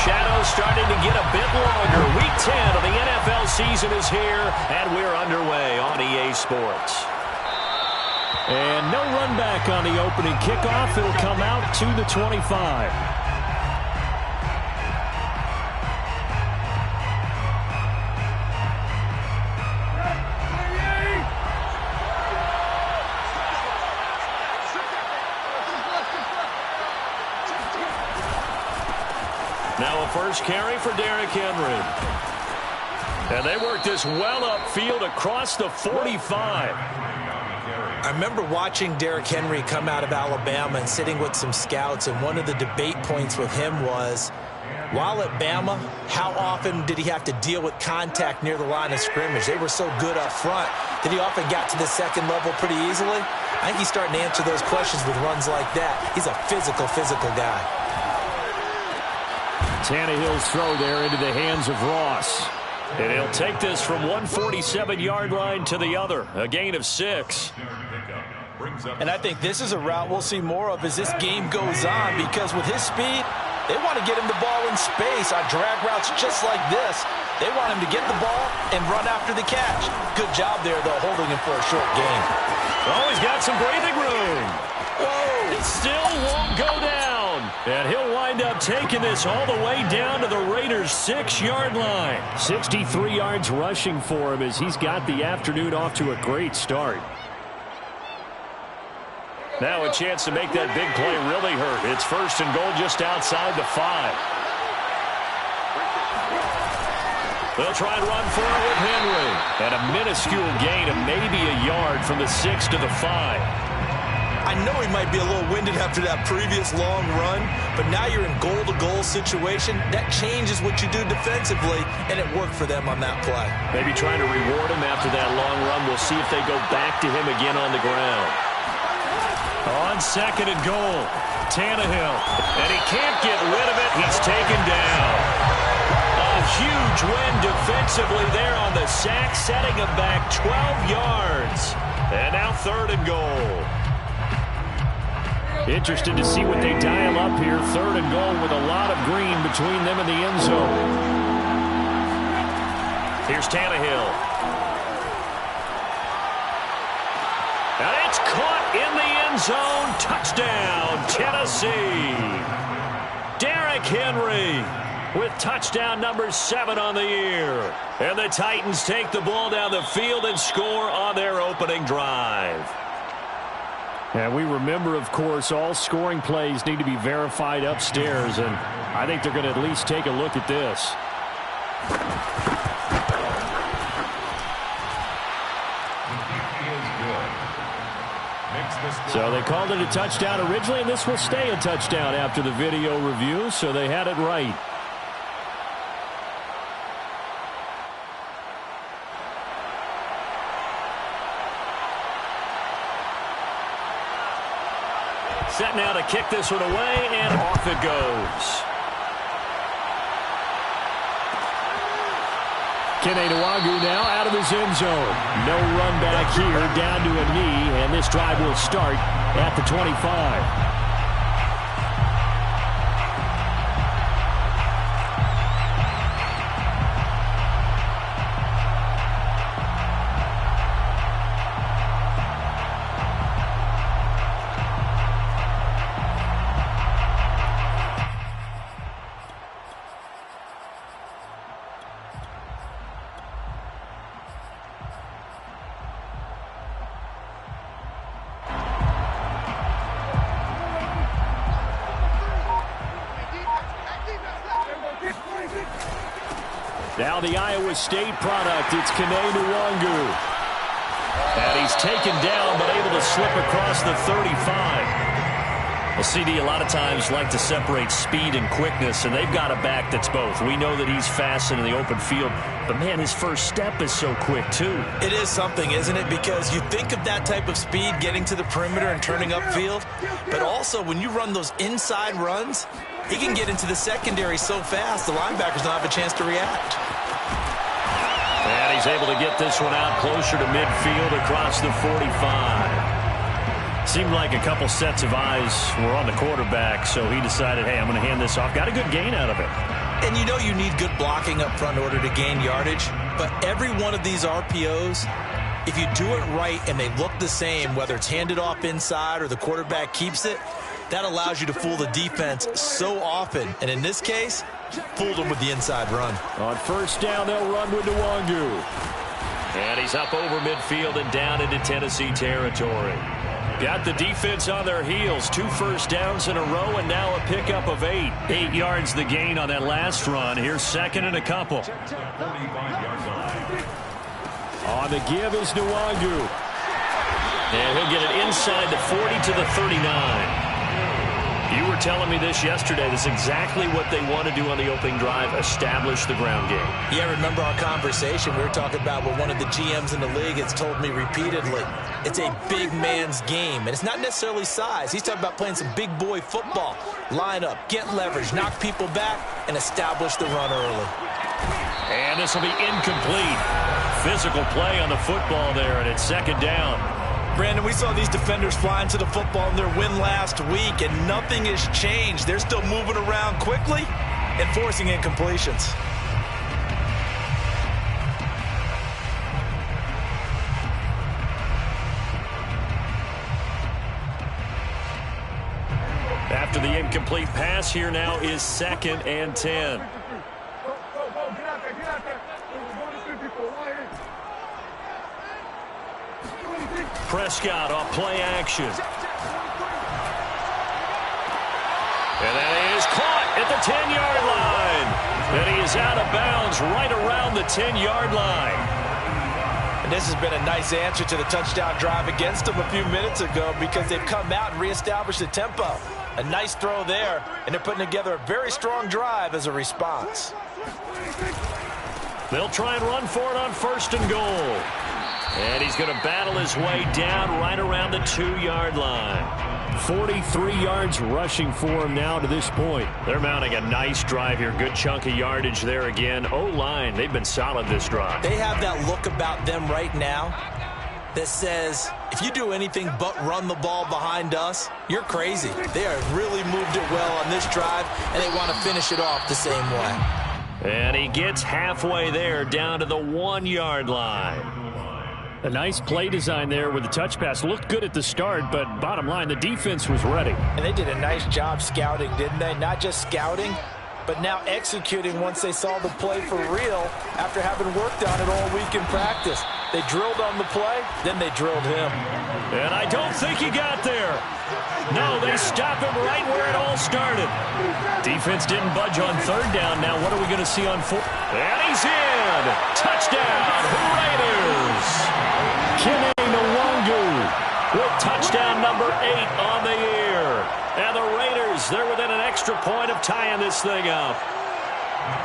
shadows starting to get a bit longer. Week 10 of the NFL season is here, and we're underway on EA Sports. And no run back on the opening kickoff. It'll come out to the 25. Now a first carry for Derrick Henry. And they work this well upfield across the 45. I remember watching Derrick Henry come out of Alabama and sitting with some scouts, and one of the debate points with him was, while at Bama, how often did he have to deal with contact near the line of scrimmage? They were so good up front that he often got to the second level pretty easily. I think he's starting to answer those questions with runs like that. He's a physical guy. Tannehill's throw there into the hands of Ross. And he'll take this from 147-yard line to the other. A gain of 6. And I think this is a route we'll see more of as this game goes on, because with his speed, they want to get him the ball in space on drag routes just like this. They want him to get the ball and run after the catch. Good job there, though, holding him for a short gain. Oh, he's got some breathing room. Whoa! It still won't go down. And he'll wind up taking this all the way down to the Raiders' 6-yard line. 63 yards rushing for him as he's got the afternoon off to a great start. Now a chance to make that big play really hurt. It's first and goal just outside the 5. They'll try and run for it with Henry. And a minuscule gain of maybe a yard from the 6 to the 5. I know he might be a little winded after that previous long run, but now you're in goal-to-goal situation. That changes what you do defensively, and it worked for them on that play. Maybe trying to reward him after that long run. We'll see if they go back to him again on the ground. On second and goal, Tannehill. And he can't get rid of it. He's taken down. A huge win defensively there on the sack, setting him back 12 yards. And now third and goal. Interested to see what they dial up here. Third and goal with a lot of green between them and the end zone. Here's Tannehill. And it's caught in the end zone. Touchdown, Tennessee. Derrick Henry with touchdown number 7 on the year. And the Titans take the ball down the field and score on their opening drive. And we remember, of course, all scoring plays need to be verified upstairs, and I think they're going to at least take a look at this. So they called it a touchdown originally, and this will stay a touchdown after the video review, so they had it right. Set now to kick this one away, and off it goes. Kene Nwangwu now out of his end zone. No run back here, down to a knee, and this drive will start at the 25. Now the Iowa State product, it's Kene Nwangwu. And he's taken down, but able to slip across the 35. Well, CD, a lot of times like to separate speed and quickness, and they've got a back that's both. We know that he's fast in the open field, but, man, his first step is so quick, too. It is something, isn't it? Because you think of that type of speed getting to the perimeter and turning upfield, but also when you run those inside runs, he can get into the secondary so fast the linebackers don't have a chance to react. And he's able to get this one out closer to midfield across the 45. Seemed like a couple sets of eyes were on the quarterback, so he decided, hey, I'm going to hand this off. Got a good gain out of it. And you know you need good blocking up front in order to gain yardage. But every one of these RPOs, if you do it right and they look the same, whether it's handed off inside or the quarterback keeps it, that allows you to fool the defense so often. And in this case, fooled them with the inside run. On first down, they'll run with Nwangu. And he's up over midfield and down into Tennessee territory. Got the defense on their heels. 2 first downs in a row and now a pickup of 8. 8 yards the gain on that last run. Here's second and a couple. On the give is Nwangu. And he'll get it inside the 40 to the 39. You were telling me this yesterday. This is exactly what they want to do on the opening drive, establish the ground game. Yeah, remember our conversation? We were talking about what one of the GMs in the league has told me repeatedly. It's a big man's game, and it's not necessarily size. He's talking about playing some big boy football. Line up, get leverage, knock people back, and establish the run early. And this will be incomplete. Physical play on the football there, and it's second down. Brandon, we saw these defenders flying to the football in their win last week, and nothing has changed. They're still moving around quickly and forcing incompletions. After the incomplete pass, here now is second and 10. Prescott off play action. And that is caught at the 10-yard line. And he is out of bounds right around the 10-yard line. And this has been a nice answer to the touchdown drive against them a few minutes ago because they've come out and reestablished the tempo. A nice throw there, and they're putting together a very strong drive as a response. They'll try and run for it on first and goal. And he's going to battle his way down right around the 2-yard line. 43 yards rushing for him now to this point. They're mounting a nice drive here. Good chunk of yardage there again. O-line, they've been solid this drive. They have that look about them right now that says, if you do anything but run the ball behind us, you're crazy. They have really moved it well on this drive, and they want to finish it off the same way. And he gets halfway there down to the 1-yard line. A nice play design there with the touch pass. Looked good at the start, but bottom line, the defense was ready. And they did a nice job scouting, didn't they? Not just scouting, but now executing once they saw the play for real after having worked on it all week in practice. They drilled on the play, then they drilled him. And I don't think he got there. No, they stop him right where it all started. Defense didn't budge on third down. Now what are we going to see on fourth? And he's in. Touchdown, Raiders. Kene Nwangu with touchdown number 8 on the year. And the Raiders, they're within an extra point of tying this thing up.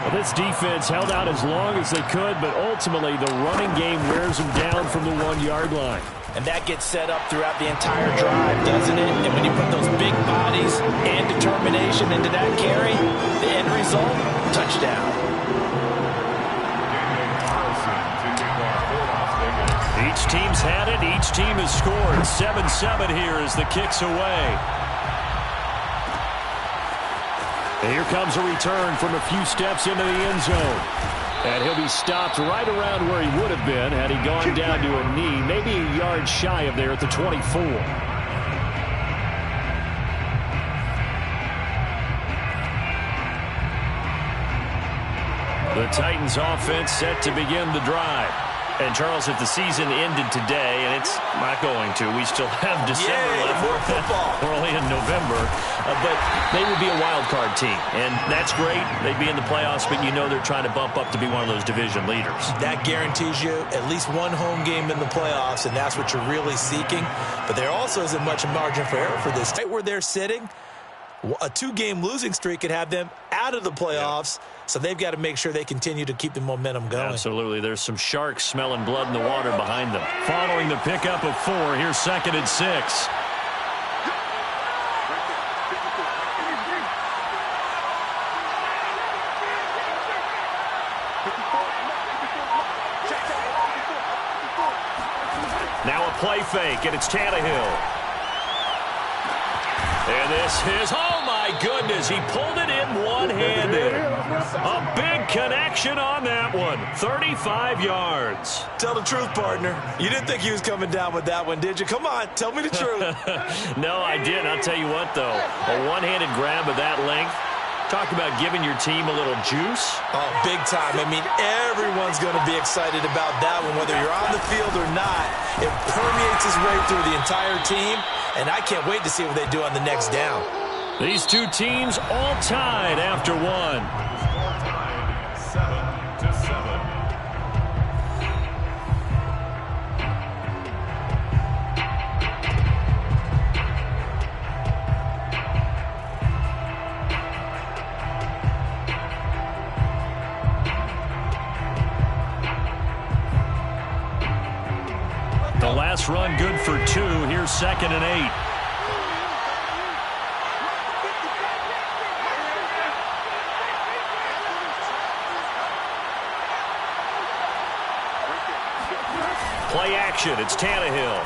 Well, this defense held out as long as they could, but ultimately the running game wears them down from the 1-yard line. And that gets set up throughout the entire drive, doesn't it? And when you put those big bodies and determination into that carry, the end result, touchdown. Each team's had it. Each team has scored. 7-7 here as the kick's away. And here comes a return from a few steps into the end zone. And he'll be stopped right around where he would have been had he gone down to a knee, maybe a yard shy of there at the 24. The Titans offense set to begin the drive. And, Charles, if the season ended today, and it's not going to, we still have December left. More football. We're only in November. But they would be a wild card team. And that's great. They'd be in the playoffs, but you know they're trying to bump up to be one of those division leaders. That guarantees you at least one home game in the playoffs, and that's what you're really seeking. But there also isn't much margin for error for this. Right where they're sitting, a 2-game losing streak could have them out of the playoffs. Yeah. So they've got to make sure they continue to keep the momentum going. Absolutely. There's some sharks smelling blood in the water behind them. Following the pickup of 4, here's second and 6. Now a play fake, and it's Tannehill. And this is, oh my goodness, he pulled it in one-handed. A big connection on that one, 35 yards. Tell the truth, partner. You didn't think he was coming down with that one, did you? Come on, tell me the truth. No, I didn't. I'll tell you what, though, a one-handed grab of that length, talk about giving your team a little juice. Oh, big time. I mean, everyone's going to be excited about that one, whether you're on the field or not. It permeates its way through the entire team, and I can't wait to see what they do on the next down. These two teams all tied after one. 7-7. The last run good for 2. Here's 2nd and 8. Play action. It's Tannehill.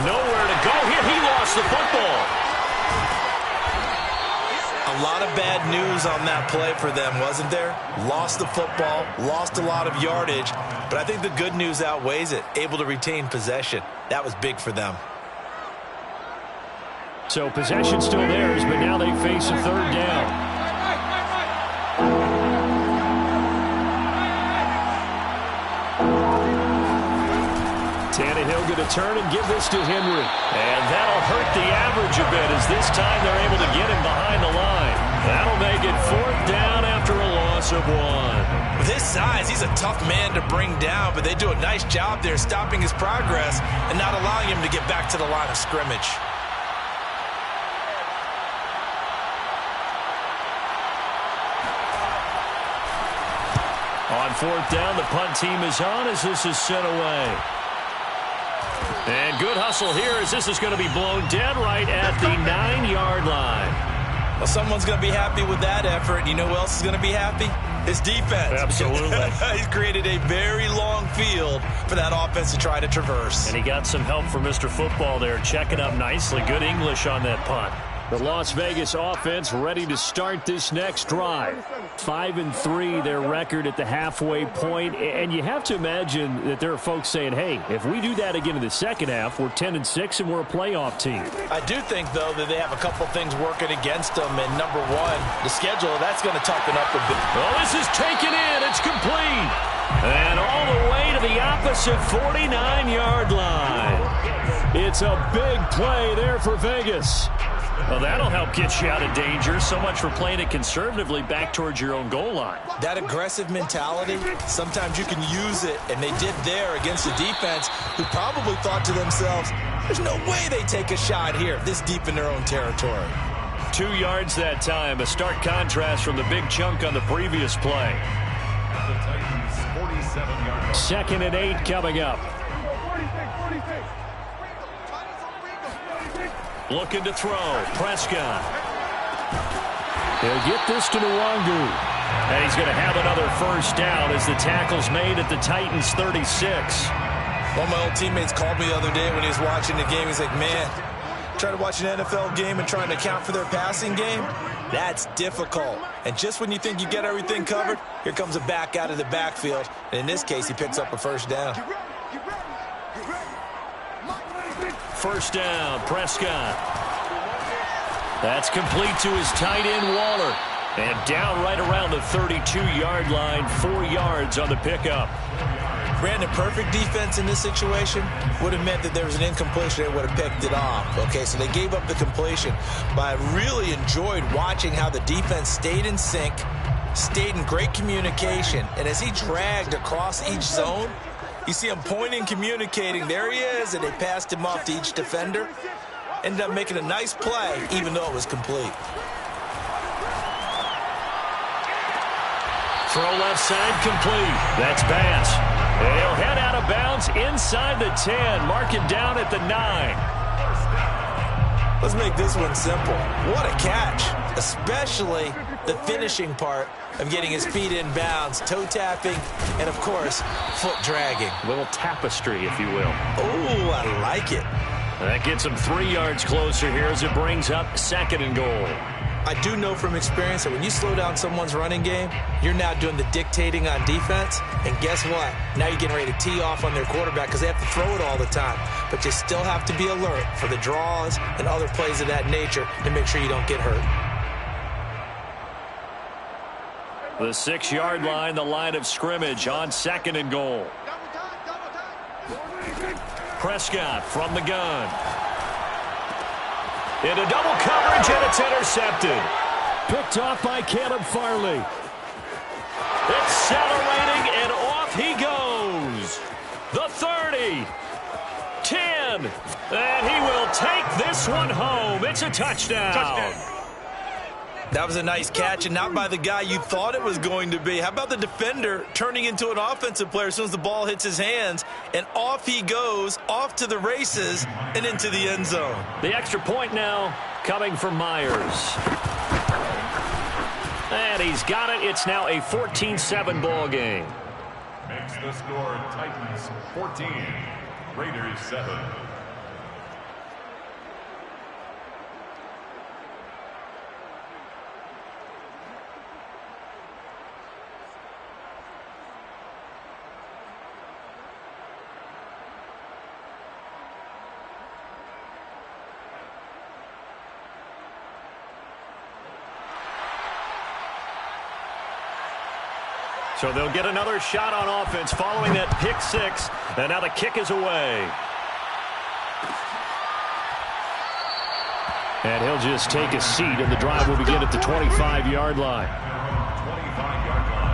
Nowhere to go here. He lost the football. A lot of bad news on that play for them, wasn't there? Lost the football, lost a lot of yardage, but I think the good news outweighs it. Able to retain possession. That was big for them. So possession still theirs, but now they face a 3rd down. Tannehill going to turn and give this to Henry. And that'll hurt the average a bit as this time they're able to get him behind the line. That'll make it 4th down after a loss of 1. With his size, he's a tough man to bring down, but they do a nice job there stopping his progress and not allowing him to get back to the line of scrimmage. On 4th down, the punt team is on as this is sent away. And good hustle here as this is going to be blown dead right at the 9-yard line. Well, someone's going to be happy with that effort. You know who else is going to be happy? His defense. Absolutely. He's created a very long field for that offense to try to traverse. And he got some help from Mr. Football there, checking up nicely. Good English on that punt. The Las Vegas offense ready to start this next drive. 5-3, their record at the halfway point. And you have to imagine that there are folks saying, hey, if we do that again in the second half, we're 10-6 and we're a playoff team. I do think, though, that they have a couple things working against them. And number one, the schedule, that's going to toughen up a bit. Well, this is taken in. It's complete. And all the way to the opposite 49-yard line. It's a big play there for Vegas. Well, that'll help get you out of danger. So much for playing it conservatively back towards your own goal line. That aggressive mentality, sometimes you can use it, and they did there against a defense who probably thought to themselves, there's no way they take a shot here this deep in their own territory. 2 yards that time, a stark contrast from the big chunk on the previous play. 2nd and 8 coming up. Looking to throw. Prescott. He'll get this to Nwangu. And he's going to have another 1st down as the tackle's made at the Titans' 36. One of my old teammates called me the other day when he was watching the game. He's like, man, trying to watch an NFL game and trying to account for their passing game, that's difficult. And just when you think you get everything covered, here comes a back out of the backfield. And in this case, he picks up a 1st down. 1st down, Prescott. That's complete to his tight end, Waller. And down right around the 32-yard line, 4 yards on the pickup. Brandon, perfect defense in this situation would have meant that there was an incompletion and would have picked it off. Okay, so they gave up the completion. But I really enjoyed watching how the defense stayed in sync, stayed in great communication. And as he dragged across each zone, you see him pointing, communicating. There he is, and they passed him off to each defender. Ended up making a nice play, even though it was complete. Throw left side complete. That's Bass. He'll head out of bounds inside the 10. Mark him down at the 9. Let's make this one simple. What a catch, especially the finishing part of getting his feet in bounds, toe tapping, and, of course, foot dragging. A little tapestry, if you will. Oh, I like it. That gets him 3 yards closer here as it brings up 2nd and goal. I do know from experience that when you slow down someone's running game, you're now doing the dictating on defense. And guess what? Now you're getting ready to tee off on their quarterback because they have to throw it all the time. But you still have to be alert for the draws and other plays of that nature to make sure you don't get hurt. The 6-yard line, the line of scrimmage on 2nd and goal. Prescott from the gun. Into double coverage, and it's intercepted. Picked off by Caleb Farley. Accelerating, and off he goes. The 30. 10. And he will take this one home. It's a touchdown. That was a nice catch, and not by the guy you thought it was going to be. How about the defender turning into an offensive player as soon as the ball hits his hands, and off he goes, off to the races, and into the end zone. The extra point now coming from Myers. And he's got it. It's now a 14-7 ball game. Makes the score Titans 14, Raiders 7. So they'll get another shot on offense following that pick 6. And now the kick is away. And he'll just take a seat, and the drive will begin at the 25-yard line. 25-yard line.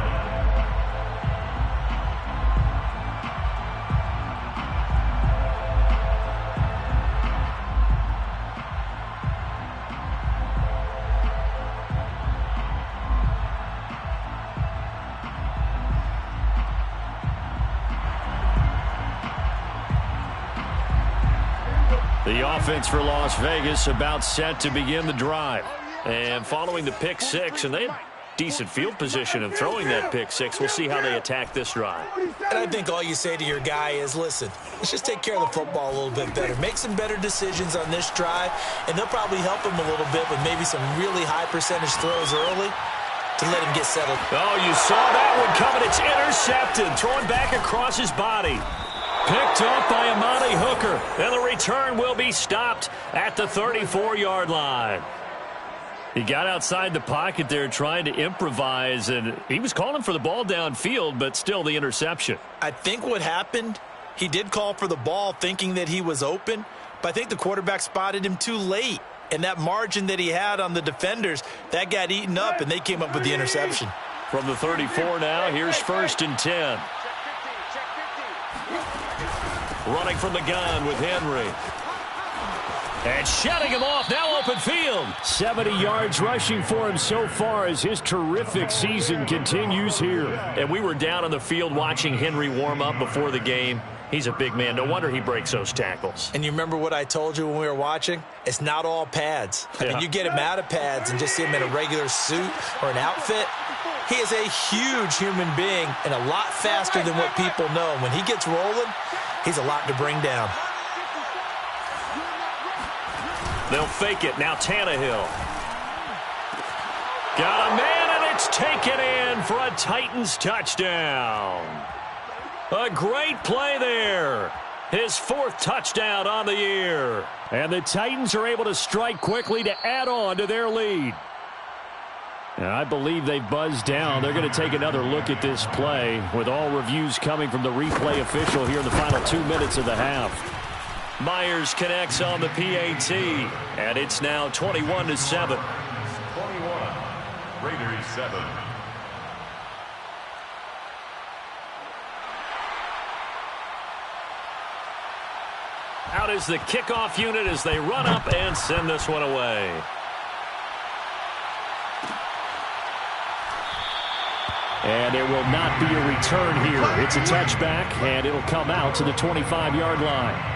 The offense for Las Vegas about set to begin the drive. And following the pick 6, and they had decent field position in throwing that pick 6. We'll see how they attack this drive. And I think all you say to your guy is, listen, let's just take care of the football a little bit better. Make some better decisions on this drive, and they'll probably help him a little bit with maybe some really high percentage throws early to let him get settled. Oh, you saw that one coming. It's intercepted. Throwing back across his body. Picked up by Amani Hooker. And the return will be stopped at the 34-yard line. He got outside the pocket there trying to improvise, and he was calling for the ball downfield, but still the interception. I think what happened, he did call for the ball thinking that he was open, but I think the quarterback spotted him too late. And that margin that he had on the defenders, that got eaten up, and they came up with the interception. From the 34 now, here's 1st and 10. Running from the gun with Henry. And shutting him off, now open field. 70 yards rushing for him so far as his terrific season continues here. And we were down on the field watching Henry warm up before the game. He's a big man. No wonder he breaks those tackles. And you remember what I told you when we were watching? It's not all pads. I mean, you get him out of pads and just see him in a regular suit or an outfit. He is a huge human being and a lot faster than what people know. And when he gets rolling, he's a lot to bring down. They'll fake it. Now Tannehill. Got a man, and it's taken in for a Titans touchdown. A great play there. His 4th touchdown on the year. And the Titans are able to strike quickly to add on to their lead. And I believe they've buzzed down. They're going to take another look at this play with all reviews coming from the replay official here in the final 2 minutes of the half. Myers connects on the PAT, and it's now 21-7. 21, Raiders 7. Out is the kickoff unit as they run up and send this one away. And there will not be a return here. It's a touchback, and it'll come out to the 25-yard line.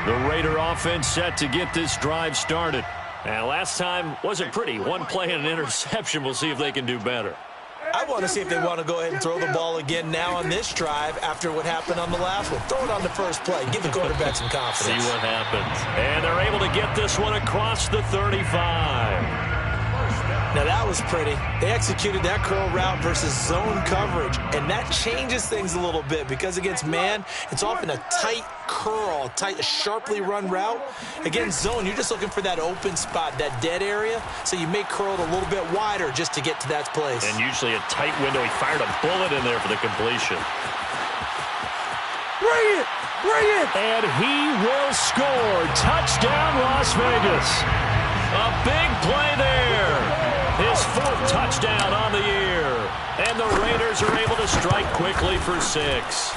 The Raider offense set to get this drive started. And last time wasn't pretty. One play and an interception. We'll see if they can do better. I want to see if they want to go ahead and throw the ball again now on this drive after what happened on the last one. Throw it on the first play. Give the quarterback some confidence. See what happens. And they're able to get this one across the 35. Now, that was pretty. They executed that curl route versus zone coverage, and that changes things a little bit because against man, it's often a tight curl, tight, sharply run route. Against zone, you're just looking for that open spot, that dead area, so you may curl it a little bit wider just to get to that place. And usually a tight window. He fired a bullet in there for the completion. Bring it! Bring it! And he will score. Touchdown, Las Vegas. A big play there. His 4th touchdown on the year. And the Raiders are able to strike quickly for 6.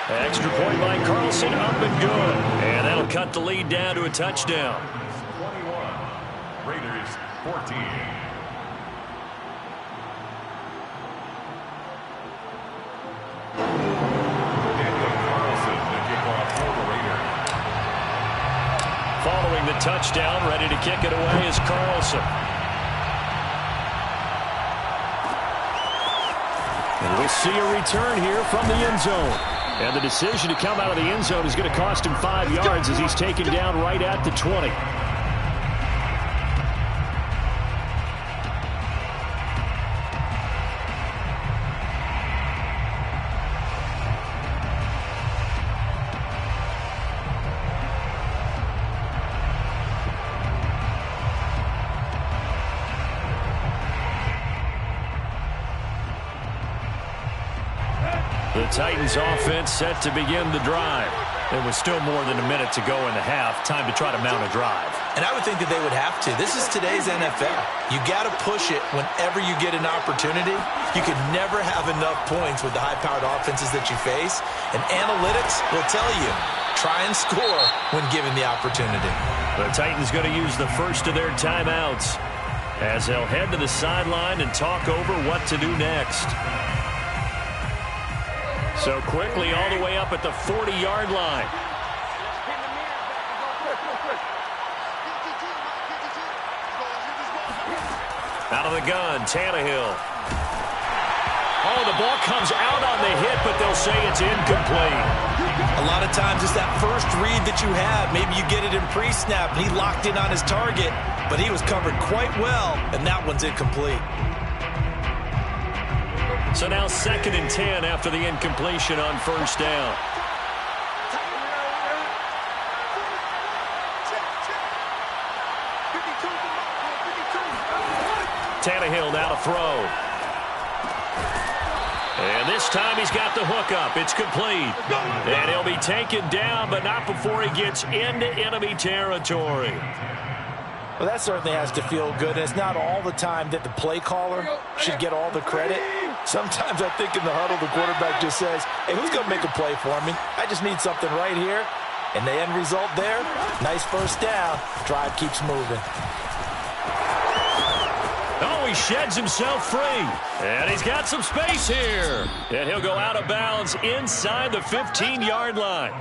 Extra point by Carlson, up and good. And that'll cut the lead down to a touchdown. 21. Raiders 14. Daniel Carlson, the kickoff for the Raiders. Following the touchdown, ready to kick it away is Carlson. And we'll see a return here from the end zone. And the decision to come out of the end zone is going to cost him 5 yards as he's taken down right at the 20. The Titans offense set to begin the drive. There was still more than a minute to go in the half. Time to try to mount a drive. And I would think that they would have to. This is today's NFL. You got to push it whenever you get an opportunity. You could never have enough points with the high-powered offenses that you face. And analytics will tell you, try and score when given the opportunity. The Titans going to use the first of their timeouts as they'll head to the sideline and talk over what to do next. So quickly all the way up at the 40-yard line. Out of the gun, Tannehill. Oh, the ball comes out on the hit, but they'll say it's incomplete. A lot of times it's that first read that you have. Maybe you get it in pre-snap, and he locked in on his target, but he was covered quite well, and that one's incomplete. So now 2nd and 10 after the incompletion on first down. Tannehill now to throw. And this time he's got the hook up. It's complete. And he'll be taken down, but not before he gets into enemy territory. Well, that certainly has to feel good. And it's not all the time that the play caller should get all the credit. Sometimes I think in the huddle, the quarterback just says, hey, who's going to make a play for me? I just need something right here. And the end result there, nice first down. Drive keeps moving. Oh, he sheds himself free. And he's got some space here. And he'll go out of bounds inside the 15-yard line.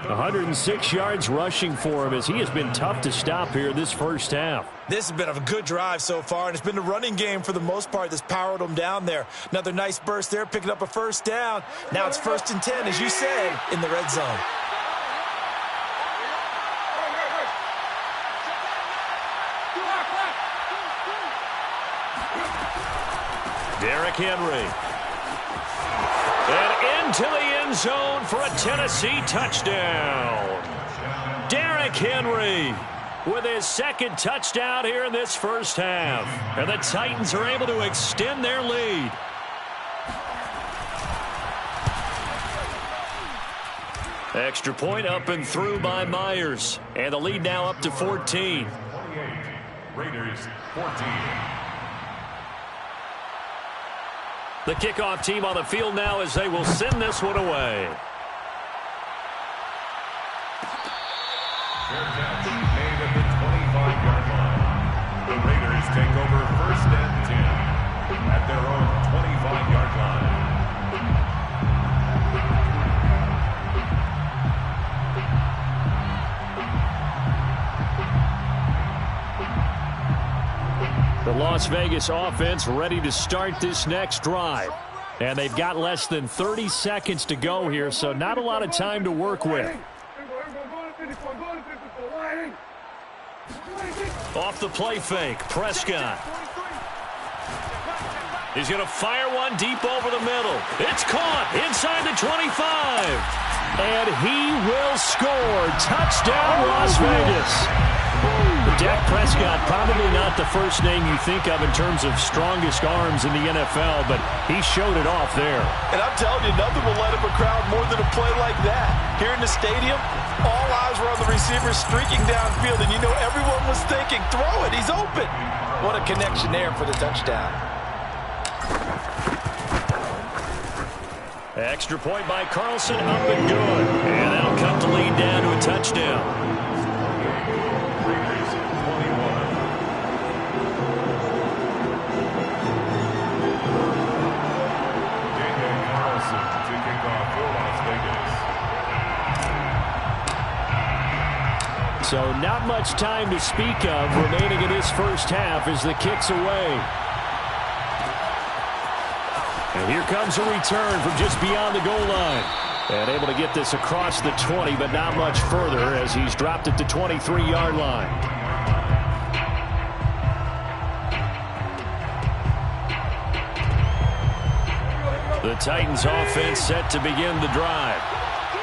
106 yards rushing for him as he has been tough to stop here this first half. This has been a good drive so far, and it's been the running game for the most part that's powered them down there. Another nice burst there, picking up a first down. Now it's 1st and 10, as you said, in the red zone. Derrick Henry. And into the end zone for a Tennessee touchdown. Derrick Henry with his 2nd touchdown here in this first half. And the Titans are able to extend their lead. Extra point up and through by Myers. And the lead now up to 14. 28. Raiders 14. The kickoff team on the field now as they will send this one away. Fair catch made at the 25-yard line. The Raiders take over 1st and 10 at their own 25-yard line. Las Vegas offense ready to start this next drive. And they've got less than 30 seconds to go here, so not a lot of time to work with. Off the play fake, Prescott. He's going to fire one deep over the middle. It's caught inside the 25. And he will score. Touchdown, Las Vegas. Dak Prescott, probably not the first name you think of in terms of strongest arms in the NFL, but he showed it off there. And I'm telling you, nothing will light up a crowd more than a play like that. Here in the stadium, all eyes were on the receiver streaking downfield, and you know everyone was thinking, throw it, he's open. What a connection there for the touchdown. Extra point by Carlson, up and good. And that'll cut the lead down to a touchdown. So not much time to speak of remaining in this first half as the kick's away. And here comes a return from just beyond the goal line. And able to get this across the 20, but not much further as he's dropped it to 23-yard line. The Titans offense set to begin the drive.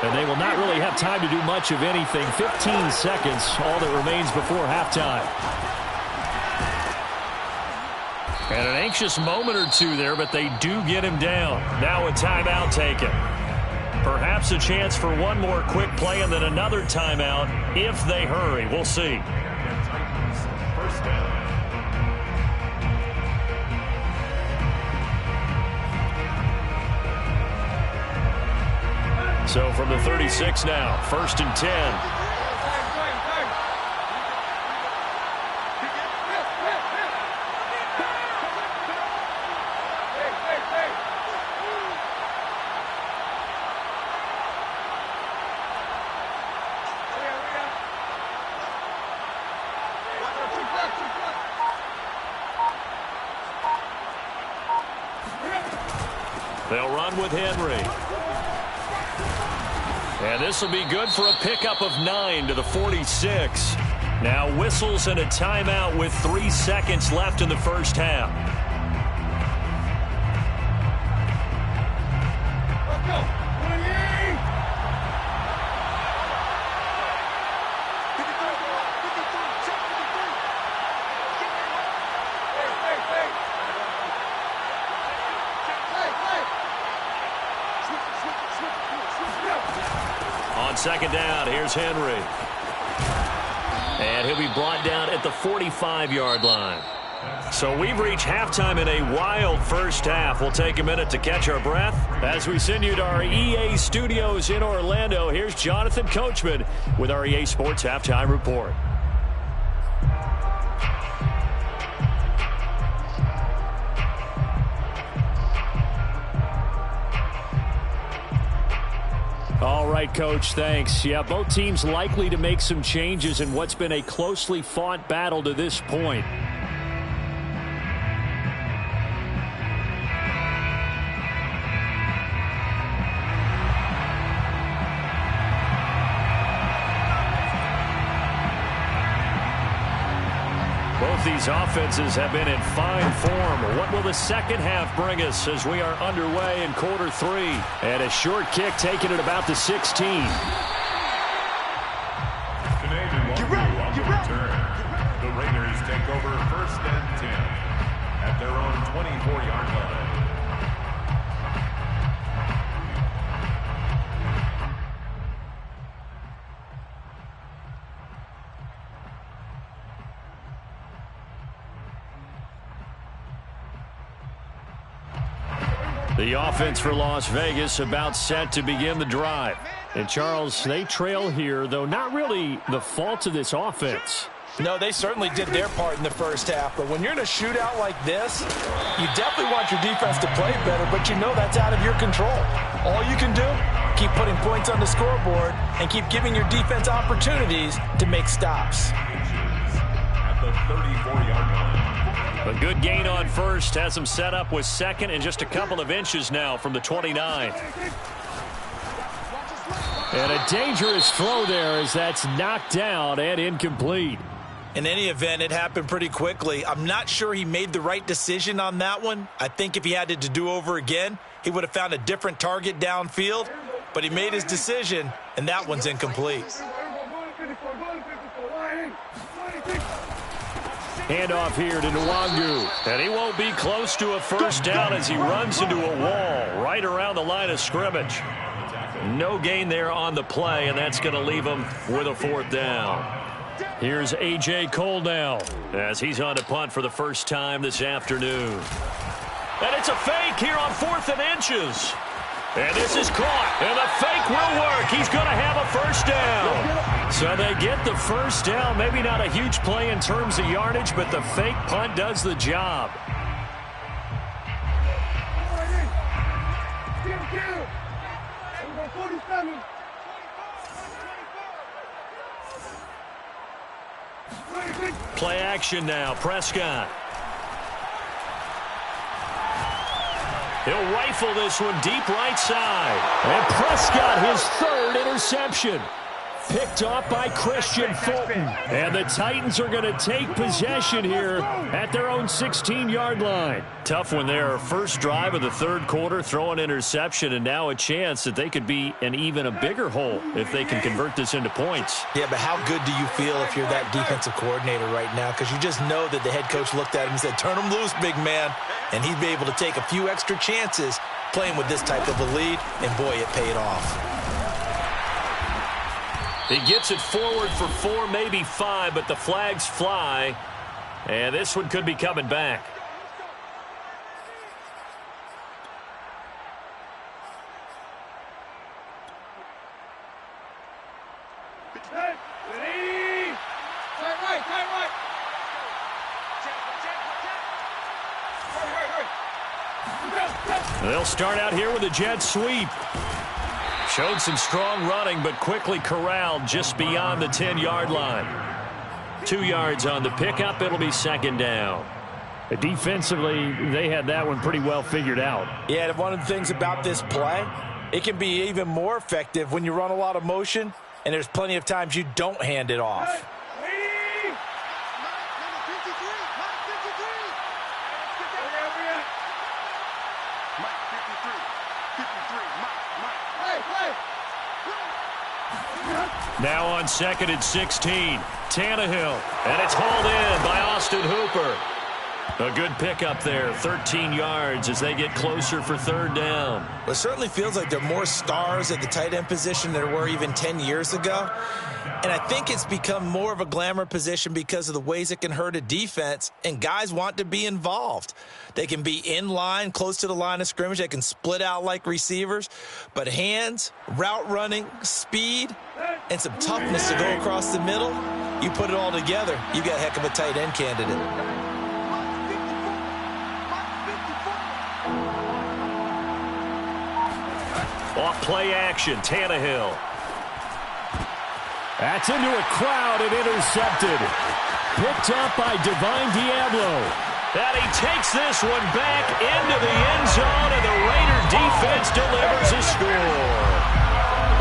And they will not really have time to do much of anything. 15 seconds, all that remains before halftime. And an anxious moment or two there, but they do get him down. Now a timeout taken. Perhaps a chance for one more quick play and then another timeout if they hurry. We'll see. First down. So from the 36 now, 1st and 10. They'll run with Henry. And this will be good for a pickup of 9 to the 46. Now whistles and a timeout with 3 seconds left in the first half. Second down, here's Henry. And he'll be brought down at the 45-yard line. So we've reached halftime in a wild first half. We'll take a minute to catch our breath. As we send you to our EA studios in Orlando, here's Jonathan Coachman with our EA Sports Halftime Report. All right, Coach, thanks. Yeah, both teams likely to make some changes in what's been a closely fought battle to this point. Both these offenses have been in fine form. What will the second half bring us as we are underway in quarter 3? And a short kick taken at about the 16. The Raiders take over 1st and 10 at their own 24-yard line. The offense for Las Vegas about set to begin the drive. And Charles, they trail here, though not really the fault of this offense. No, they certainly did their part in the first half. But when you're in a shootout like this, you definitely want your defense to play better, but you know that's out of your control. All you can do, keep putting points on the scoreboard and keep giving your defense opportunities to make stops. At the 34-yard line. A good gain on first has him set up with second and just a couple of inches now from the 29. And a dangerous throw there as that's knocked down and incomplete. In any event, it happened pretty quickly. I'm not sure he made the right decision on that one. I think if he had it to do over again, he would have found a different target downfield. But he made his decision, and that one's incomplete. Handoff here to Nwangu. And he won't be close to a first down as he runs into a wall right around the line of scrimmage. No gain there on the play, and that's going to leave him with a fourth down. Here's A.J. Cole now as he's on to punt for the first time this afternoon. And it's a fake here on 4th and inches. And this is caught, and the fake will work. He's going to have a first down. So they get the first down. Maybe not a huge play in terms of yardage, but the fake punt does the job. Play action now. Prescott. He'll rifle this one deep right side. And Prescott, his third interception. Picked off by Christian Fulton. And the Titans are going to take possession here at their own 16-yard line. Tough one there. First drive of the third quarter, throw an interception, and now a chance that they could be in even a bigger hole if they can convert this into points. Yeah, but how good do you feel if you're that defensive coordinator right now? Because you just know that the head coach looked at him and said, turn him loose, big man. And he'd be able to take a few extra chances playing with this type of a lead, and boy, it paid off. He gets it forward for 4, maybe 5, but the flags fly, and this one could be coming back. They'll start out here with a jet sweep. Showed some strong running, but quickly corralled just beyond the 10-yard line. 2 yards on the pickup. It'll be second down. Defensively, they had that one pretty well figured out. Yeah, one of the things about this play, it can be even more effective when you run a lot of motion, and there's plenty of times you don't hand it off. Now on 2nd and 16, Tannehill, and it's hauled in by Austin Hooper. A good pickup there, 13 yards as they get closer for third down. Well, it certainly feels like there are more stars at the tight end position than there were even 10 years ago. And I think it's become more of a glamour position because of the ways it can hurt a defense, and guys want to be involved. They can be in line, close to the line of scrimmage. They can split out like receivers. But hands, route running, speed, and some toughness to go across the middle, you put it all together, you got a heck of a tight end candidate. Off play action, Tannehill. That's into a crowd and intercepted. Picked up by Divine Diablo. And he takes this one back into the end zone, and the Raider defense delivers a score.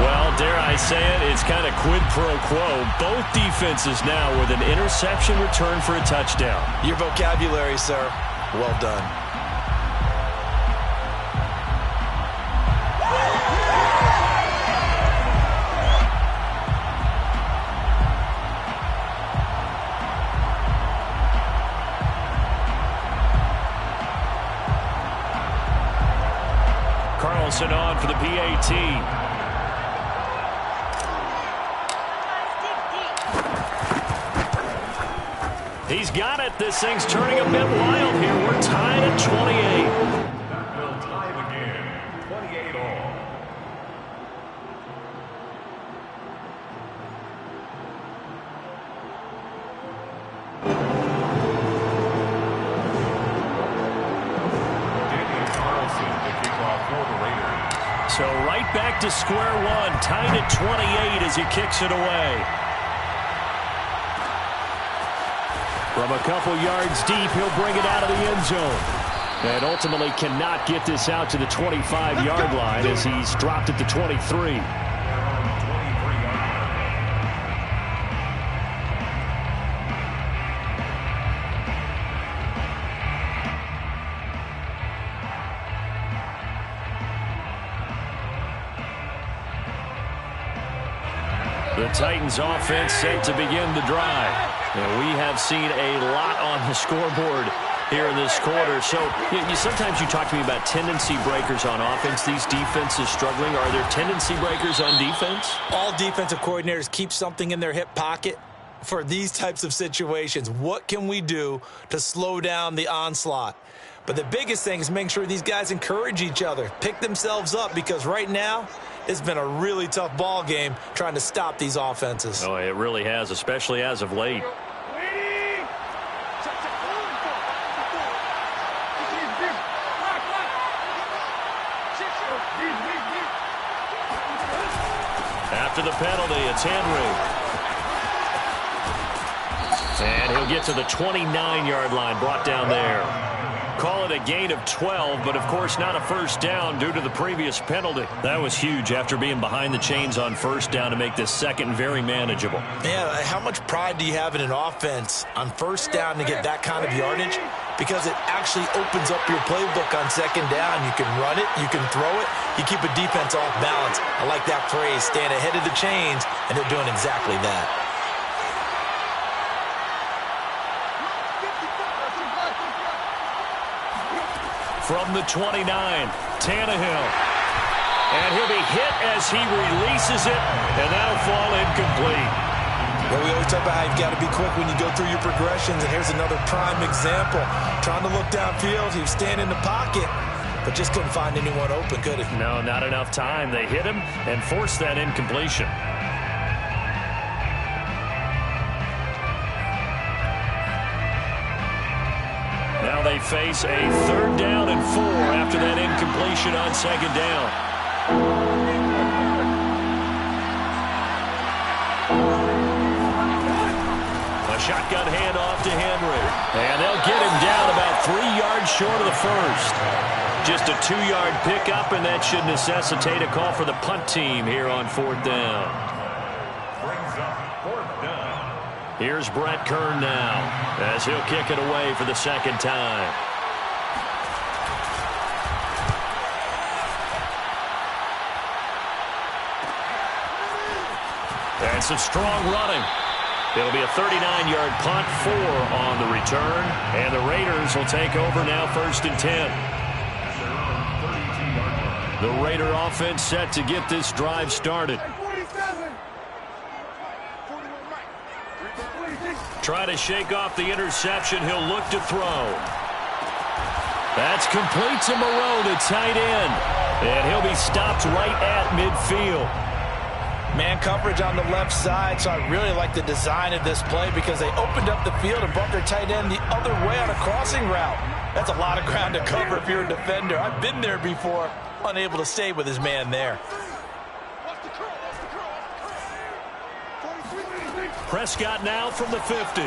Well, dare I say it, it's kind of quid pro quo. Both defenses now with an interception return for a touchdown. Your vocabulary, sir. Well done. Carlson on for the PAT. He's got it. This thing's turning a bit wild here. We're tied at 28. That will tie the game. 28 all. Daniel Carlson, the kickoff for the Raiders. So right back to square one. Tied at 28 as he kicks it away. From a couple yards deep, he'll bring it out of the end zone. And ultimately cannot get this out to the 25-yard line as he's dropped at the 23. The Titans offense set to begin the drive. And we have seen a lot on the scoreboard here in this quarter. So sometimes you talk to me about tendency breakers on offense. These defenses struggling. Are there tendency breakers on defense? All defensive coordinators keep something in their hip pocket for these types of situations. What can we do to slow down the onslaught? But the biggest thing is making sure these guys encourage each other, pick themselves up, because right now it's been a really tough ball game trying to stop these offenses. Oh, it really has, especially as of late. After the penalty, it's Henry. And he'll get to the 29-yard line, brought down there. Call it a gain of 12, but of course not a first down due to the previous penalty. That was huge after being behind the chains on first down to make this second very manageable. Yeah, how much pride do you have in an offense on first down to get that kind of yardage? Because it actually opens up your playbook on second down. You can run it, you can throw it, you keep a defense off balance. I like that phrase, staying ahead of the chains, and they're doing exactly that. From the 29, Tannehill. And he'll be hit as he releases it, and that'll fall incomplete. Well, we always talk about how you've got to be quick when you go through your progressions, and here's another prime example. Trying to look downfield, he was standing in the pocket, but just couldn't find anyone open, could he? No, not enough time. They hit him and forced that incompletion. Now they face a 3rd down and 4 after that incompletion on second down. A shotgun handoff to Henry. And they'll get him down about 3 yards short of the first. Just a 2-yard pickup, and that should necessitate a call for the punt team here on 4th down. Brings up 4th down. Here's Brett Kern now as he'll kick it away for the second time. And some strong running. It'll be a 39-yard punt, 4 on the return. And the Raiders will take over now 1st and 10. The Raider offense set to get this drive started. Try to shake off the interception. He'll look to throw. That's complete to Moreau, the tight end. And he'll be stopped right at midfield. Man coverage on the left side, so I really like the design of this play because they opened up the field and brought their tight end the other way on a crossing route. That's a lot of ground to cover if you're a defender. I've been there before, unable to stay with his man there. Prescott now from the 50.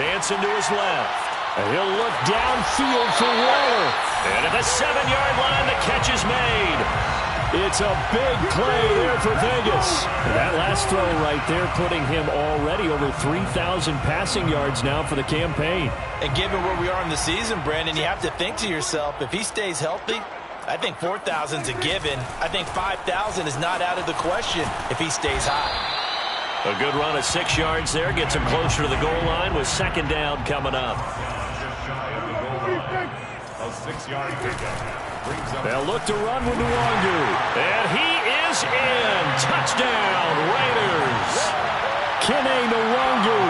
Dancing to his left. And he'll look downfield for Waller. And at the 7-yard line, the catch is made. It's a big play there for Vegas. And that last throw right there putting him already over 3,000 passing yards now for the campaign. And given where we are in the season, Brandon, you have to think to yourself, if he stays healthy, I think 4,000 is a given. I think 5,000 is not out of the question if he stays high. A good run of 6 yards there. Gets him closer to the goal line with second down coming up. Just shy of the goal line. A 6-yard pickup. They'll look to run with Nwangu. And he is in. Touchdown, Raiders. Kene Nwangu.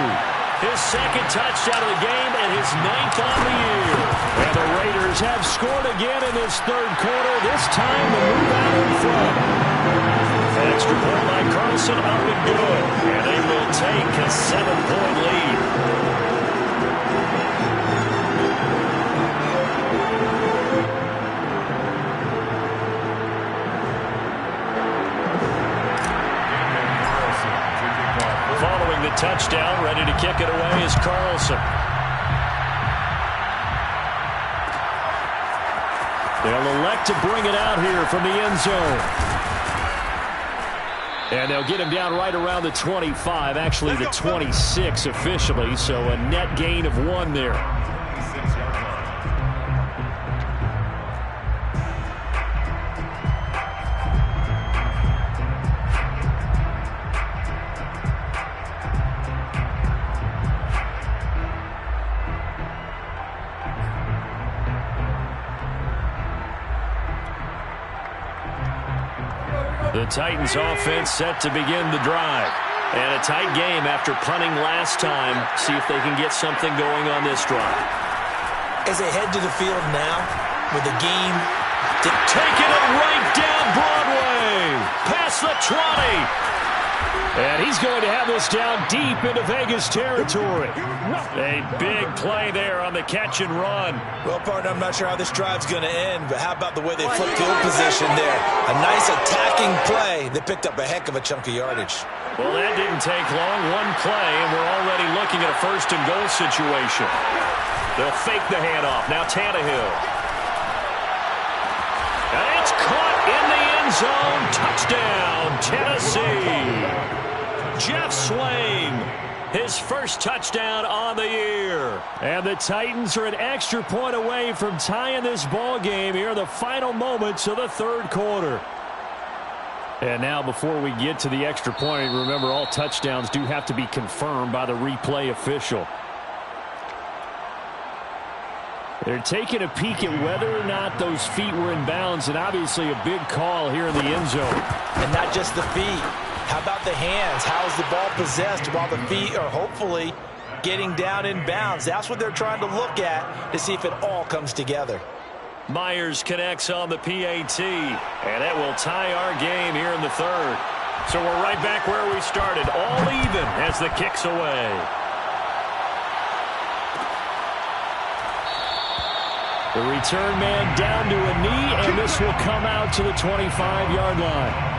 His second touchdown of the game and his 9th on the year. And the Raiders have scored again in this 3rd quarter. This time the move out in front. Extra point by Carlson, up and good. And they will take a 7-point lead. touchdown. Ready to kick it away is Carlson. They'll elect to bring it out here from the end zone. And they'll get him down right around the 25, actually the 26 officially, so a net gain of 1 there. The Titans offense set to begin the drive. And a tight game after punting last time. See if they can get something going on this drive. As they head to the field now with the game. Taking it right down Broadway. Past the 20. And he's going to have this down deep into Vegas territory. A big play there on the catch and run. Well, partner, I'm not sure how this drive's going to end, but how about the way they flipped field position there? A nice attacking play. They picked up a heck of a chunk of yardage. Well, that didn't take long. One play, and we're already looking at a first-and-goal situation. They'll fake the handoff. Now Tannehill. And it's caught in the end zone. Touchdown, Tennessee. Jeff Swain, his first touchdown on the year. And the Titans are an extra point away from tying this ball game here in the final moments of the third quarter. And now before we get to the extra point, remember all touchdowns do have to be confirmed by the replay official. They're taking a peek at whether or not those feet were in bounds, and obviously a big call here in the end zone. And not just the feet. How about the hands? How is the ball possessed while the feet are hopefully getting down in bounds? That's what they're trying to look at to see if it all comes together. Myers connects on the PAT, and that will tie our game here in the third. So we're right back where we started, all even as the kick's away. The return man down to a knee, and this will come out to the 25-yard line.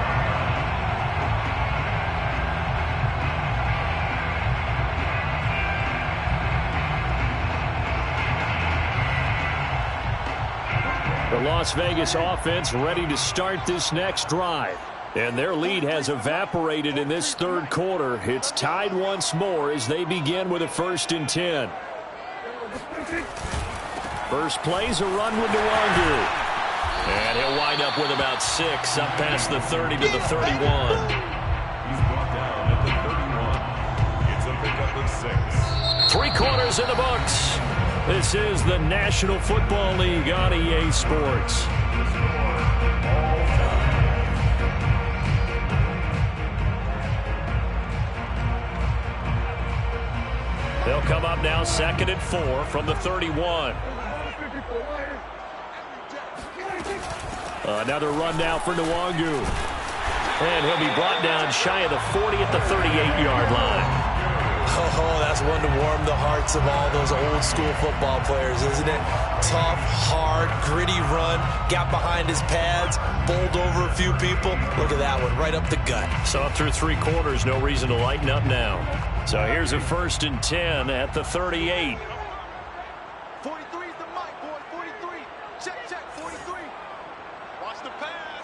The Las Vegas offense ready to start this next drive. And their lead has evaporated in this third quarter. It's tied once more as they begin with a 1st and 10. First play's a run with Nwangu. And he'll wind up with about 6, up past the 30 to the 31. He's brought down at the 31. It's a pickup of 6. 3 quarters in the books. This is the National Football League on EA Sports. They'll come up now 2nd and 4 from the 31. Another run now for Nwangu. And he'll be brought down shy of the 40 at the 38-yard line. Oh, that's one to warm the hearts of all those old school football players, isn't it? Tough, hard, gritty run, got behind his pads, bowled over a few people. Look at that one, right up the gut. So through 3 quarters, no reason to lighten up now. So here's a 1st and 10 at the 38. 43 is the mic, boy, 43. Check, 43. Watch the pass.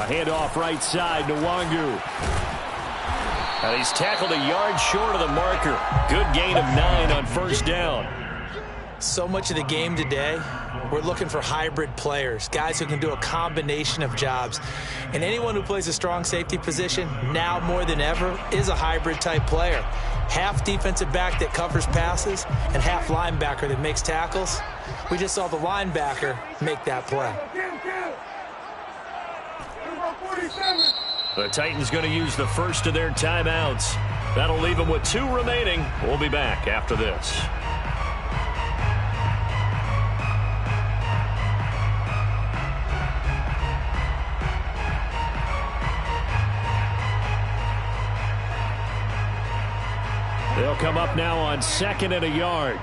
Handoff right side, Nwangu. And he's tackled a yard short of the marker. Good gain of 9 on 1st down. So much of the game today, we're looking for hybrid players, guys who can do a combination of jobs. And anyone who plays a strong safety position, now more than ever, is a hybrid type player. Half defensive back that covers passes and half linebacker that makes tackles. We just saw the linebacker make that play. The Titans going to use the first of their timeouts. That'll leave them with 2 remaining. We'll be back after this. They'll come up now on 2nd and a yard.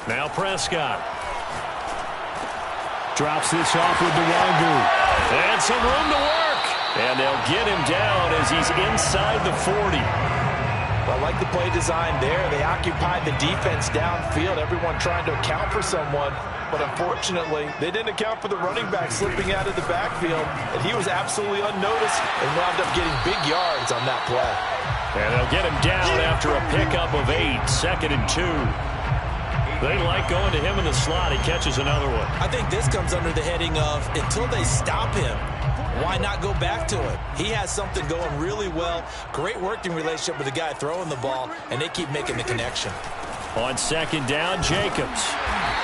Now Prescott. Drops this off with Nwangu. And some room to work. And they'll get him down as he's inside the 40. I like the play design there. They occupied the defense downfield, everyone trying to account for someone. But unfortunately, they didn't account for the running back slipping out of the backfield, and he was absolutely unnoticed and wound up getting big yards on that play. And they'll get him down after a pickup of 8, 2nd and 2. They like going to him in the slot. He catches another one. I think this comes under the heading of until they stop him, why not go back to him? He has something going really well. Great working relationship with the guy throwing the ball, and they keep making the connection. On 2nd down, Jacobs.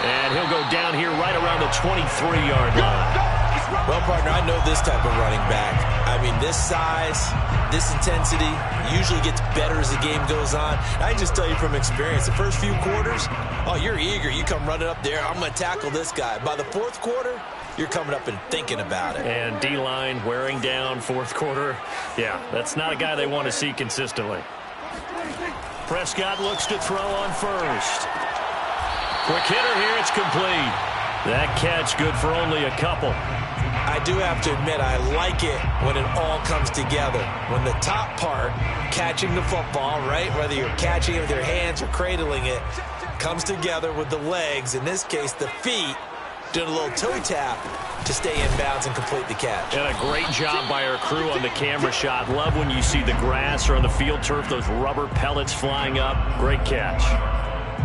And he'll go down here right around the 23-yard line. Well, partner, I know this type of running back. I mean, this size, this intensity usually gets better as the game goes on. I can just tell you from experience, the first few quarters, oh, you're eager. You come running up there, I'm going to tackle this guy. By the 4th quarter, you're coming up and thinking about it. And D-line wearing down 4th quarter. Yeah, that's not a guy they want to see consistently. Prescott looks to throw on first. Quick hitter here, it's complete. That catch good for only a couple. I do have to admit, I like it when it all comes together. When the top part, catching the football, right, whether you're catching it with your hands or cradling it, comes together with the legs, in this case the feet, doing a little toe tap to stay in bounds and complete the catch. And a great job by our crew on the camera shot. Love when you see the grass or on the field turf, those rubber pellets flying up. Great catch.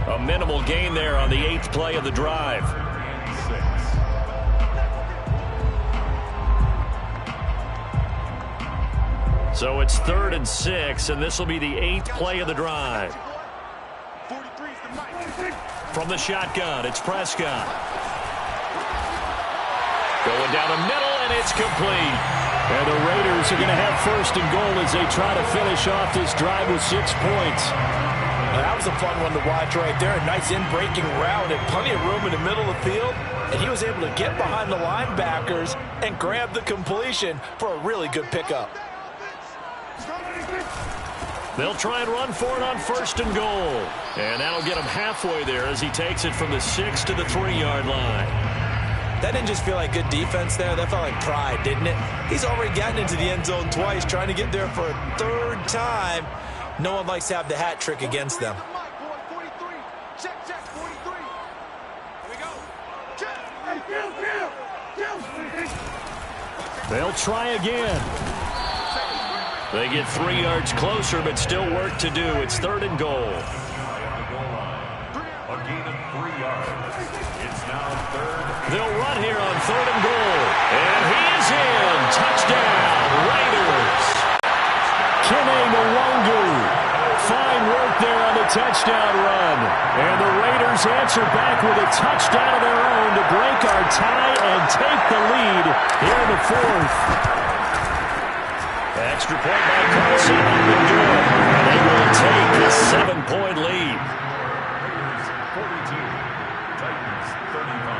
A minimal gain there on the 8th play of the drive. So it's 3rd and 6, and this will be the 8th play of the drive. From the shotgun, it's Prescott. Going down the middle, and it's complete. And the Raiders are going to have 1st and goal as they try to finish off this drive with 6 points. That was a fun one to watch right there. A nice in-breaking route and plenty of room in the middle of the field. And he was able to get behind the linebackers and grab the completion for a really good pickup. They'll try and run for it on 1st and goal. And that'll get him halfway there as he takes it from the 6 to the 3-yard line. That didn't just feel like good defense there. That felt like pride, didn't it? He's already gotten into the end zone twice, trying to get there for a 3rd time. No one likes to have the hat trick against them. They'll try again. They get 3 yards closer, but still work to do. It's 3rd and goal. A gain of 3 yards. It's now 3rd. They'll run here on 3rd and goal. And he is in. Touchdown, Raiders. Kene Nwangu. Fine work there on the touchdown run. And the Raiders answer back with a touchdown of their own to break our tie and take the lead here in the 4th. Extra point by Carlson. Good. And they will take a 7-point lead. 42. Titans 35.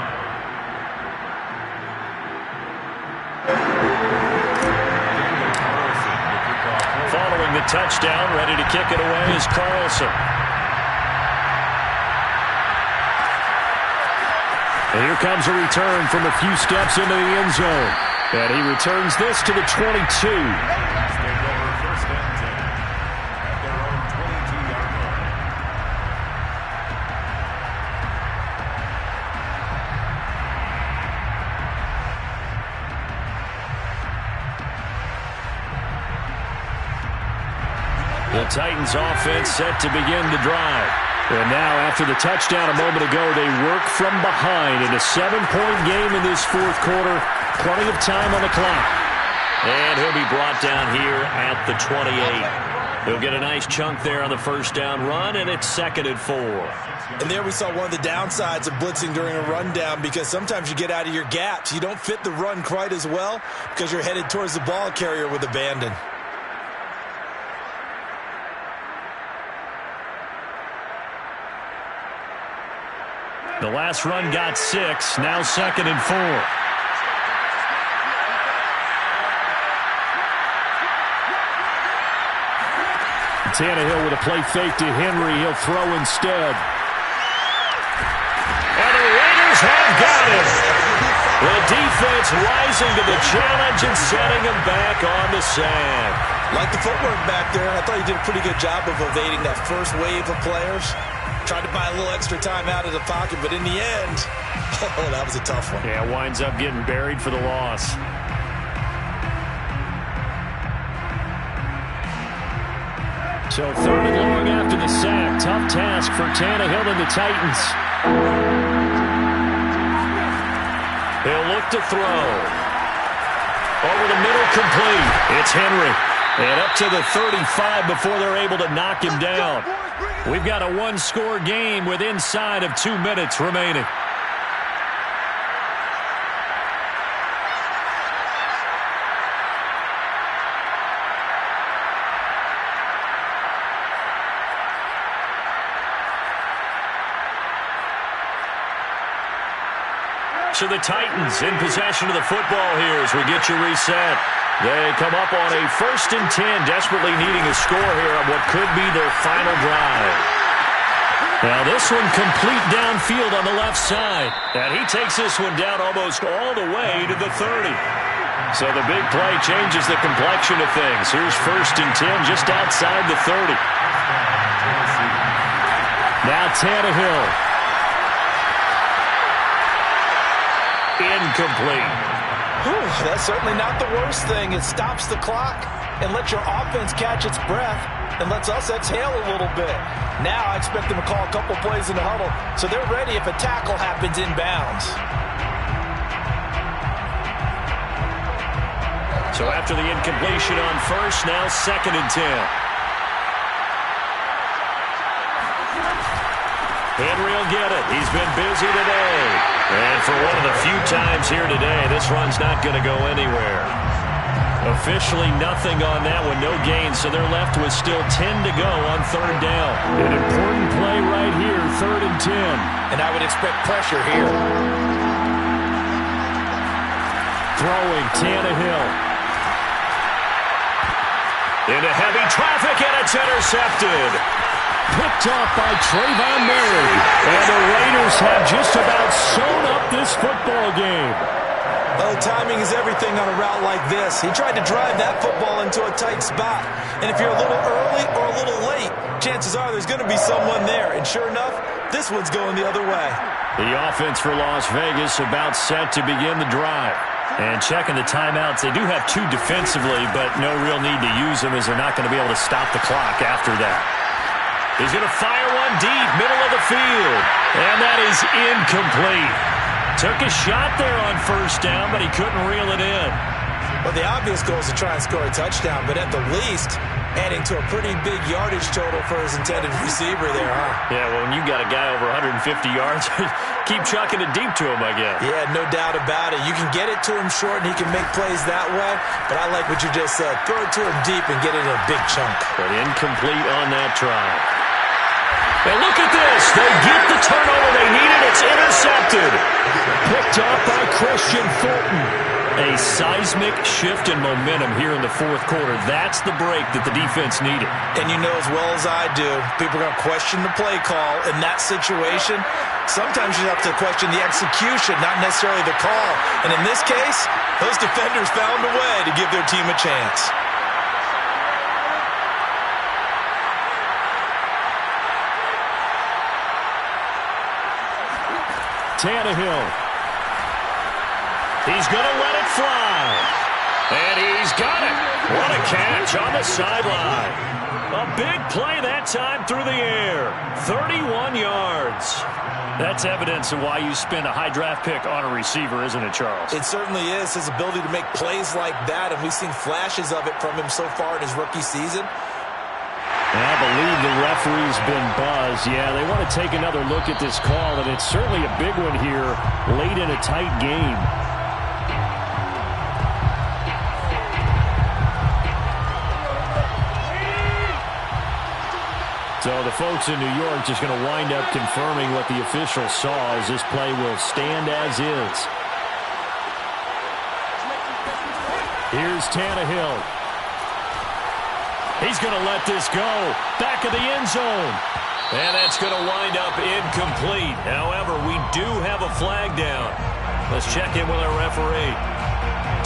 Following the touchdown, ready to kick it away is Carlson. And here comes a return from a few steps into the end zone. And he returns this to the 22. The Titans offense set to begin the drive. And now after the touchdown a moment ago, they work from behind in a 7-point game in this 4th quarter. Plenty of time on the clock. And he'll be brought down here at the 28. He'll get a nice chunk there on the 1st down run, and it's 2nd and 4. And there we saw one of the downsides of blitzing during a rundown, because sometimes you get out of your gaps. You don't fit the run quite as well because you're headed towards the ball carrier with abandon. The last run got 6, now 2nd and 4. Tannehill with a play fake to Henry. He'll throw instead. And the Raiders have got him. The defense rising to the challenge and setting him back on the sack. Like the footwork back there. I thought he did a pretty good job of evading that first wave of players. Tried to buy a little extra time out of the pocket, but in the end, oh, that was a tough one. Yeah, winds up getting buried for the loss. So 3rd and long after the sack. Tough task for Tannehill and the Titans. He'll look to throw. Over the middle, complete. It's Henry. And up to the 35 before they're able to knock him down. We've got a one-score game with inside of 2 minutes remaining. So the Titans in possession of the football here as we get you reset. They come up on a 1st and 10, desperately needing a score here on what could be their final drive. Now this one complete downfield on the left side. And he takes this one down almost all the way to the 30. So the big play changes the complexion of things. Here's 1st and 10 just outside the 30. Now Tannehill. Incomplete. Whew, that's certainly not the worst thing. It stops the clock and lets your offense catch its breath and lets us exhale a little bit. Now I expect them to call a couple plays in the huddle so they're ready if a tackle happens inbounds. So after the incompletion on 1st, now 2nd and 10. Henry will get it. He's been busy today. And for one of the few times here today, this run's not going to go anywhere. Officially nothing on that one, no gain, so they're left with still 10 to go on 3rd down. An important play right here, 3rd and 10. And I would expect pressure here. Throwing Tannehill. Into heavy traffic, and it's intercepted. Picked off by Trayvon Murray. And the Raiders have just about sewn up this football game. Oh, timing is everything on a route like this. He tried to drive that football into a tight spot. And if you're a little early or a little late, chances are there's going to be someone there. And sure enough, this one's going the other way. The offense for Las Vegas about set to begin the drive. And checking the timeouts, they do have 2 defensively, but no real need to use them as they're not going to be able to stop the clock after that. He's going to fire one deep, middle of the field. And that is incomplete. Took a shot there on 1st down, but he couldn't reel it in. Well, the obvious goal is to try and score a touchdown, but at the least, adding to a pretty big yardage total for his intended receiver there, huh? Yeah, well, when you got a guy over 150 yards, keep chucking it deep to him, I guess. Yeah, no doubt about it. You can get it to him short, and he can make plays that way, but I like what you just said. Throw it to him deep and get it in a big chunk. But incomplete on that try. And look at this. They get the turnover they needed. It's intercepted. Picked off by Christian Fulton. A seismic shift in momentum here in the 4th quarter. That's the break that the defense needed. And you know as well as I do, people are going to question the play call in that situation. Sometimes you have to question the execution, not necessarily the call. And in this case, those defenders found a way to give their team a chance. Tannehill. He's going to let it fly. And he's got it. What a catch on the sideline. A big play that time through the air. 31 yards. That's evidence of why you spend a high draft pick on a receiver, isn't it, Charles? It certainly is. His ability to make plays like that, and we've seen flashes of it from him so far in his rookie season. And I believe the referee's been buzzed. Yeah, they want to take another look at this call, and it's certainly a big one here late in a tight game. So the folks in New York just going to wind up confirming what the officials saw as this play will stand as is. Here's Tannehill. He's going to let this go. Back of the end zone. And that's going to wind up incomplete. However, we do have a flag down. Let's check in with our referee.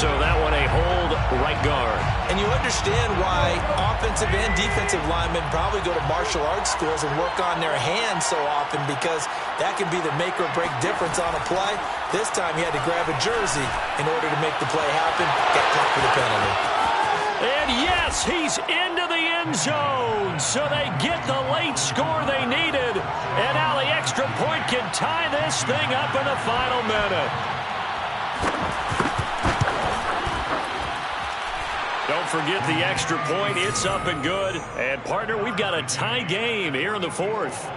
So that one a hold right guard. And you understand why offensive and defensive linemen probably go to martial arts schools and work on their hands so often, because that can be the make or break difference on a play. This time he had to grab a jersey in order to make the play happen. Got caught for the penalty. And yes, he's into the end zone. So they get the late score they needed. And now the extra point can tie this thing up in the final minute. Don't forget the extra point. It's up and good. And, partner, we've got a tie game here in the fourth.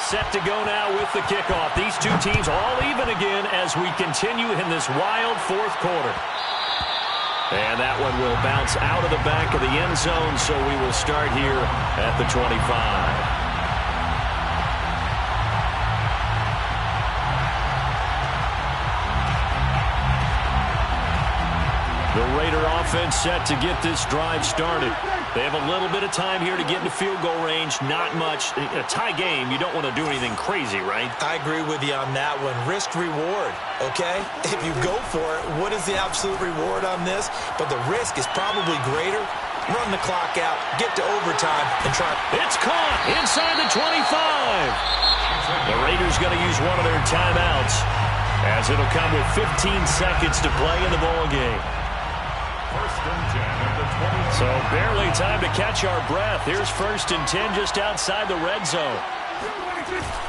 Set to go now with the kickoff. These two teams all even again as we continue in this wild fourth quarter. And that one will bounce out of the back of the end zone, so we will start here at the 25. The Raider offense set to get this drive started. They have a little bit of time here to get into field goal range. Not much. In a tie game, you don't want to do anything crazy, right? I agree with you on that one. Risk reward, okay? If you go for it, what is the absolute reward on this? But the risk is probably greater. Run the clock out, get to overtime, and try. It's caught inside the 25. The Raiders going to use one of their timeouts, as it'll come with 15 seconds to play in the ball game. So barely time to catch our breath. Here's 1st and 10 just outside the red zone.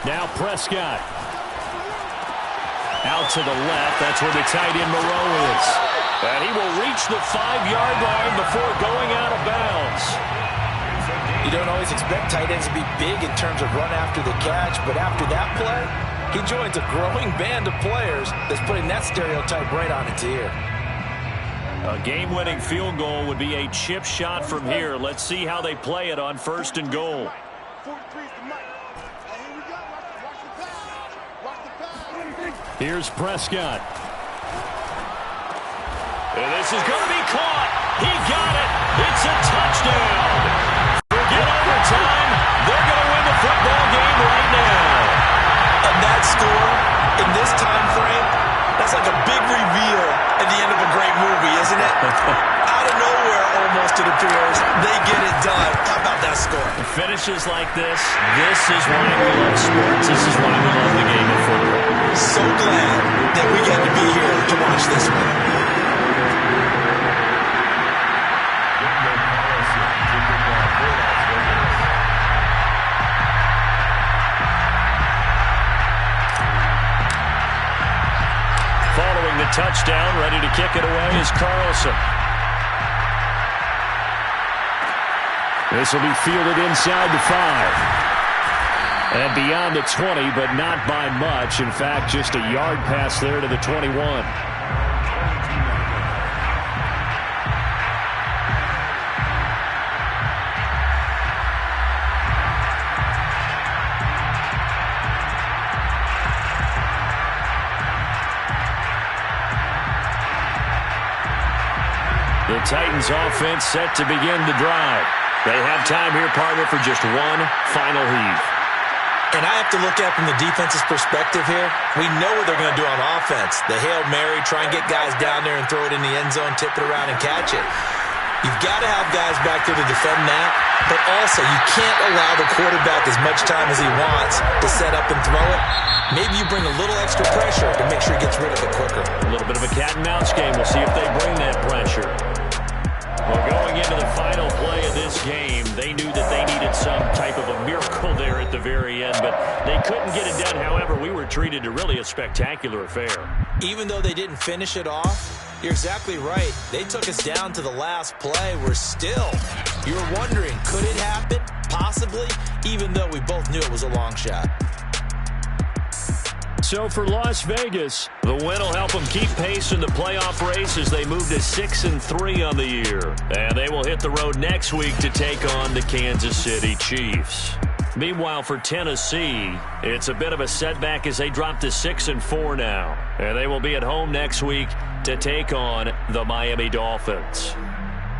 Now Prescott. Out to the left. That's where the tight end Moreau is. And he will reach the 5-yard line before going out of bounds. You don't always expect tight ends to be big in terms of run after the catch, but after that play, he joins a growing band of players that's putting that stereotype right on its ear. A game-winning field goal would be a chip shot from here. Let's see how they play it on 1st and goal. Here's Prescott. And this is going to be caught. He got it. It's a touchdown. Forget overtime. They're going to win the football game right now. And that score in this time frame, that's like a big reveal at the end of a great movie, isn't it? Out of nowhere, almost, it appears, they get it done. How about that score? Finishes like this is why we love sports. This is why we love the game of football. So glad that we get to be here to watch this one. Following the touchdown, ready to kick it away is Carlson. This will be fielded inside the 5. And beyond the 20, but not by much. In fact, just a yard pass there to the 21. The Titans offense set to begin the drive. They have time here, partner, for just one final heave. And I have to look at it from the defense's perspective here. We know what they're going to do on offense. The Hail Mary, try and get guys down there and throw it in the end zone, tip it around and catch it. You've got to have guys back there to defend that, but also you can't allow the quarterback as much time as he wants to set up and throw it. Maybe you bring a little extra pressure to make sure he gets rid of it quicker. A little bit of a cat and mouse game. We'll see if they bring that pressure. Well, going into the final play of this game, they knew that they needed some type of a miracle there at the very end, but they couldn't get it done. However, we were treated to really a spectacular affair. Even though they didn't finish it off, you're exactly right. They took us down to the last play. We're still, you were wondering, could it happen? Possibly, even though we both knew it was a long shot. So for Las Vegas, the win will help them keep pace in the playoff race as they move to 6-3 on the year. And they will hit the road next week to take on the Kansas City Chiefs. Meanwhile, for Tennessee, it's a bit of a setback as they drop to 6-4 now. And they will be at home next week to take on the Miami Dolphins.